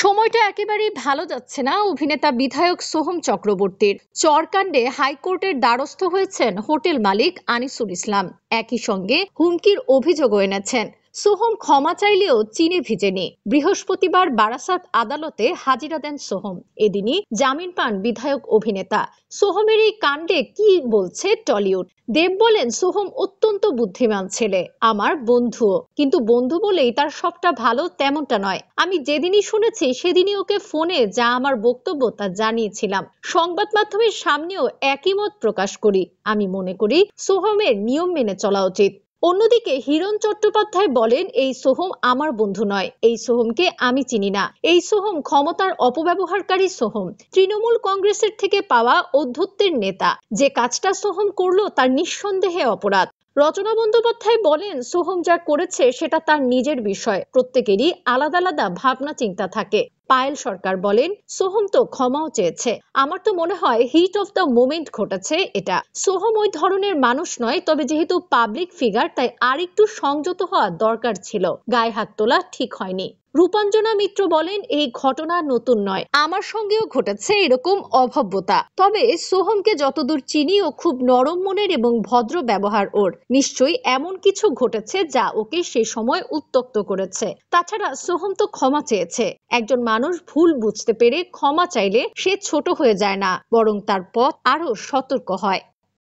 সময়টা একেবারেই ভালো যাচ্ছে না অভিনেতা বিধায়ক সোহম চক্রবর্তীর। চরকাণ্ডে হাইকোর্টের দ্বারস্থ হয়েছেন হোটেল মালিক আনিসুল ইসলাম। একই সঙ্গে হুমকির অভিযোগও এনেছেন। সোহম ক্ষমা চাইলেও চিনে ভিজেনি। বৃহস্পতিবার বারাসাত আদালতে হাজিরা দেন সোহম। এদিনই জামিন পান বিধায়ক অভিনেতা। সোহমের এই কাণ্ডে কি বলছে টলিউড? দেব বলেন, সোহম অত্যন্ত বুদ্ধিমান ছেলে, আমার বন্ধুও, কিন্তু বন্ধু বলেই তার সবটা ভালো তেমনটা নয়। আমি যেদিনই শুনেছি সেদিনই ওকে ফোনে যা আমার বক্তব্য তা জানিয়েছিলাম। সংবাদ মাধ্যমের সামনেও একই মত প্রকাশ করি। আমি মনে করি সোহমের নিয়ম মেনে চলা উচিত। অন্যদিকে হিরণ চট্টোপাধ্যায় বলেন, এই সোহম আমার বন্ধু নয়, এই সোহমকে আমি চিনি না। এই সোহম ক্ষমতার অপব্যবহারকারী সোহম, তৃণমূল কংগ্রেসের থেকে পাওয়া অধ্যত্বের নেতা। যে কাজটা সোহম করলো তার নিঃসন্দেহে অপরাধ। রচনা বন্দ্যোপাধ্যায় বলেন, সোহম যা করেছে সেটা তার নিজের বিষয়, প্রত্যেকেরই আলাদা আলাদা ভাবনা চিন্তা থাকে। পায়েল সরকার বলেন, সোহম তো ক্ষমাও চেয়েছে। আমার তো মনে হয় হিট অফ দ্য মোমেন্ট ঘটেছে এটা। সোহম ওই ধরনের মানুষ নয়, তবে যেহেতু পাবলিক ফিগার তাই আরেকটু সংযত হওয়া দরকার ছিল। গায়ে হাত তোলা ঠিক হয়নি। রূপাঞ্জনা মিত্র বলেন, এই ঘটনা নতুন নয়, আমার সঙ্গেও ঘটেছে এরকম অভব্যতা। তবে সোহমকে যতদূর চিনি ও খুব নরম মনের এবং ভদ্র ব্যবহার ওর। নিশ্চয়ই এমন কিছু ঘটেছে যা ওকে সে সময় উত্ত্যক্ত করেছে। তাছাড়া সোহম তো ক্ষমা চেয়েছে। একজন মানুষ ভুল বুঝতে পেরে ক্ষমা চাইলে সে ছোট হয়ে যায় না, বরং তার পথ আরো সতর্ক হয়।